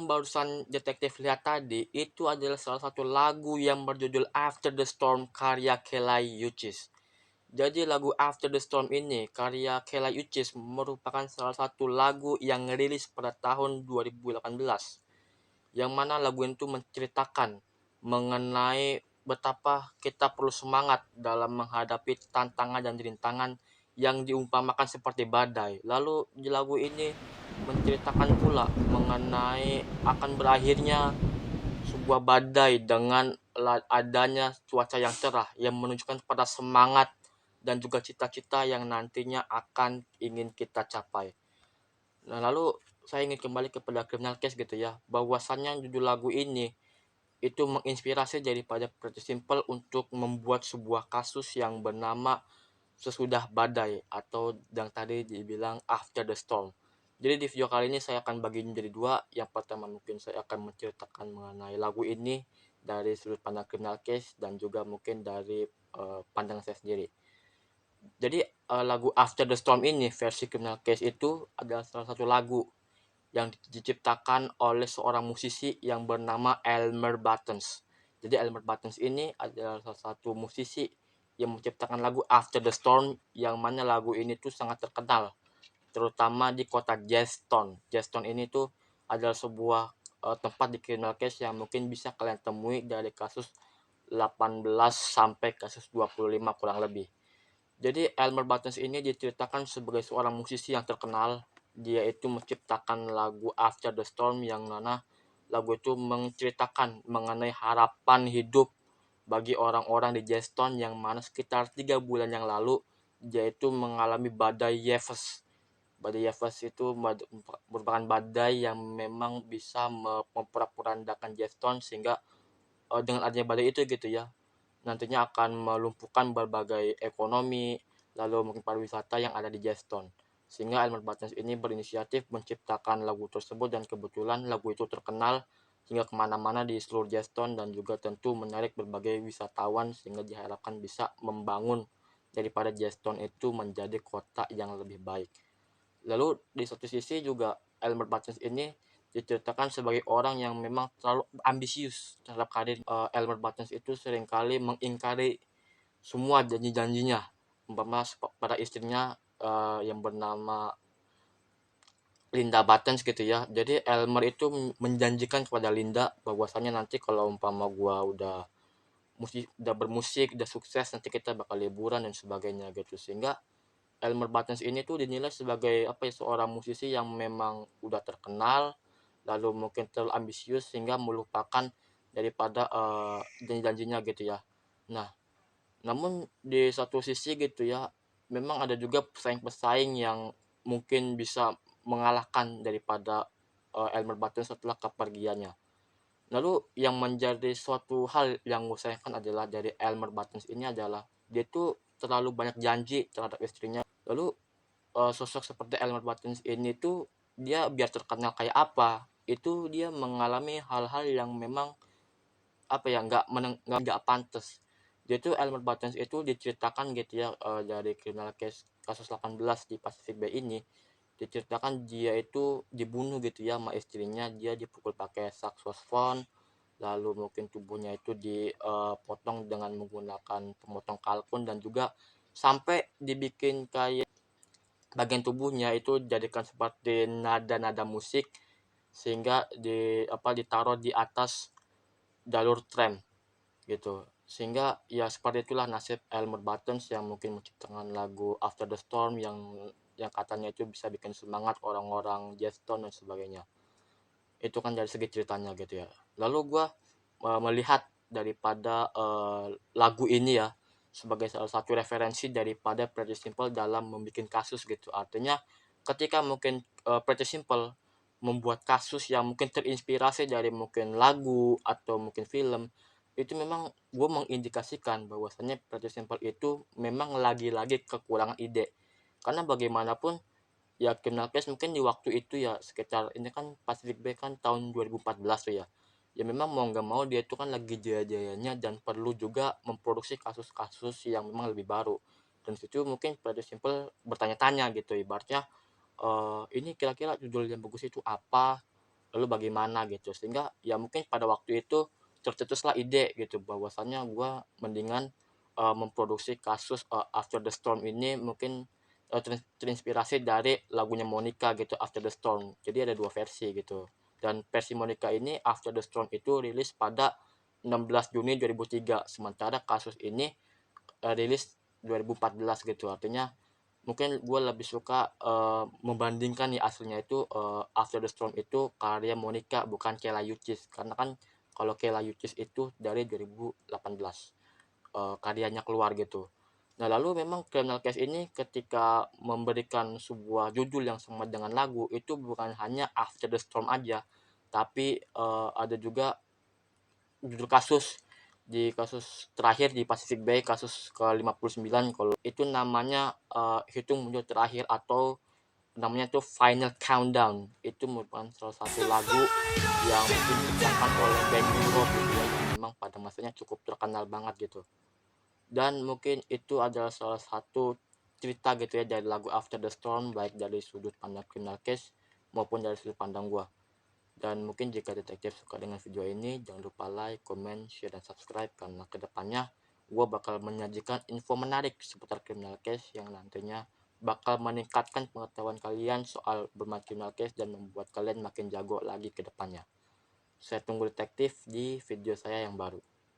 yang barusan detektif lihat tadi, itu adalah salah satu lagu yang berjudul After the Storm karya Kelly Uchis. Jadi lagu After the Storm ini karya Kelly Uchis merupakan salah satu lagu yang rilis pada tahun 2018. Yang mana lagu itu menceritakan mengenai betapa kita perlu semangat dalam menghadapi tantangan dan rintangan yang diumpamakan seperti badai. Lalu di lagu ini menceritakan pula mengenai akan berakhirnya sebuah badai dengan adanya cuaca yang cerah yang menunjukkan pada semangat dan juga cita-cita yang nantinya akan ingin kita capai. Nah, lalu saya ingin kembali kepada Criminal Case gitu ya. Bahwasannya judul lagu ini itu menginspirasi daripada Pretty Simple untuk membuat sebuah kasus yang bernama Sesudah Badai atau yang tadi dibilang After the Storm. Jadi di video kali ini saya akan bagi menjadi dua. Yang pertama mungkin saya akan menceritakan mengenai lagu ini dari sudut pandang Criminal Case dan juga mungkin dari pandangan saya sendiri. Jadi lagu After the Storm ini versi Criminal Case itu adalah salah satu lagu yang diciptakan oleh seorang musisi yang bernama Elmer Buttons. Jadi Elmer Buttons ini adalah salah satu musisi yang menciptakan lagu After the Storm yang mana lagu ini tuh sangat terkenal terutama di kota Jazztown. Jazztown ini tuh adalah sebuah tempat di criminal case yang mungkin bisa kalian temui dari kasus 18 sampai kasus 25 kurang lebih. Jadi Elmer Buttons ini diceritakan sebagai seorang musisi yang terkenal. Dia itu menciptakan lagu After the Storm yang mana lagu itu menceritakan mengenai harapan hidup bagi orang-orang di Jazztown yang mana sekitar 3 bulan yang lalu dia itu mengalami badai Yevers. Badai Yevers itu merupakan badai yang memang bisa memporak-porandakan Jazztown sehingga dengan adanya badai itu gitu ya nantinya akan melumpuhkan berbagai ekonomi, lalu mungkin pariwisata yang ada di Jazztown. Sehingga Elmer Buttons ini berinisiatif menciptakan lagu tersebut dan kebetulan lagu itu terkenal hingga kemana-mana di seluruh Jazztown dan juga tentu menarik berbagai wisatawan sehingga diharapkan bisa membangun daripada Jazztown itu menjadi kota yang lebih baik. Lalu di satu sisi juga Elmer Buttons ini diceritakan sebagai orang yang memang terlalu ambisius terhadap karir. Elmer Buttons itu seringkali mengingkari semua janji-janjinya umpama pada istrinya yang bernama Linda Buttons gitu ya. Jadi Elmer itu menjanjikan kepada Linda bahwasannya nanti kalau umpama gua udah bermusik, udah sukses nanti kita bakal liburan dan sebagainya gitu. Sehingga Elmer Buttons ini tuh dinilai sebagai apa ya seorang musisi yang memang udah terkenal lalu mungkin terlalu ambisius sehingga melupakan daripada janji-janjinya gitu ya. Nah, namun di satu sisi gitu ya, memang ada juga pesaing-pesaing yang mungkin bisa mengalahkan daripada Elmer Buttons setelah kepergiannya. Lalu yang menjadi suatu hal yang gue sayangkan adalah dari Elmer Buttons ini adalah dia tuh terlalu banyak janji terhadap istrinya. Lalu sosok seperti Elmer Buttons ini tuh dia biar terkenal kayak apa, itu dia mengalami hal-hal yang memang apa ya nggak pantas. Dia tuh Elmer Buttons itu diceritakan gitu ya dari criminal case kasus 18 di Pacific Bay ini diceritakan dia itu dibunuh gitu ya sama istrinya, dia dipukul pakai saksofon lalu mungkin tubuhnya itu dipotong dengan menggunakan pemotong kalkun dan juga sampai dibikin kayak bagian tubuhnya itu dijadikan seperti nada-nada musik sehingga ditaruh di atas jalur tram gitu. Sehingga ya seperti itulah nasib Elmer Buttons yang mungkin menciptakan lagu After the Storm yang katanya itu bisa bikin semangat orang-orang Jazztown dan sebagainya. Itu kan dari segi ceritanya gitu ya. Lalu gue melihat daripada lagu ini ya sebagai salah satu referensi daripada Pretty Simple dalam membuat kasus gitu. Artinya ketika mungkin Pretty Simple membuat kasus yang mungkin terinspirasi dari mungkin lagu atau mungkin film itu memang gue mengindikasikan bahwasannya Pretty Simple itu memang lagi-lagi kekurangan ide karena bagaimanapun ya Criminal Case mungkin di waktu itu ya sekitar ini kan Pacific Bay kan tahun 2014 tuh ya. Ya memang mau nggak mau dia itu kan lagi jaya-jayanya dan perlu juga memproduksi kasus-kasus yang memang lebih baru. Dan situ mungkin pada simple bertanya-tanya gitu ibaratnya ini kira-kira judul yang bagus itu apa? lalu bagaimana gitu. Sehingga ya mungkin pada waktu itu tercetuslah ide gitu bahwasannya gue mendingan memproduksi kasus After the Storm ini mungkin terinspirasi dari lagunya Monica gitu, After the Storm. Jadi ada dua versi gitu. Dan versi Monica ini After the Storm itu rilis pada 16 Juni 2003, sementara kasus ini rilis 2014 gitu. Artinya mungkin gue lebih suka membandingkan nih aslinya itu After the Storm itu karya Monica bukan Kela Uchis, karena kan kalau Kela Uchis itu dari 2018 karyanya keluar gitu. Nah lalu memang Criminal Case ini ketika memberikan sebuah judul yang sama dengan lagu itu bukan hanya After the Storm aja, tapi ada juga judul kasus di kasus terakhir di Pacific Bay, kasus ke-59, kalau itu namanya hitung mundur terakhir atau namanya tuh Final Countdown. Itu merupakan salah satu lagu yang mungkin diciptakan oleh band Europe gitu ya, yang memang pada masanya cukup terkenal banget gitu. Dan mungkin itu adalah salah satu cerita gitu ya dari lagu After the Storm, baik dari sudut pandang Criminal Case maupun dari sudut pandang gua. Dan mungkin jika detektif suka dengan video ini, jangan lupa like, comment, share, dan subscribe, karena kedepannya gue bakal menyajikan info menarik seputar criminal case yang nantinya bakal meningkatkan pengetahuan kalian soal bermain criminal case dan membuat kalian makin jago lagi ke depannya. Saya tunggu detektif di video saya yang baru.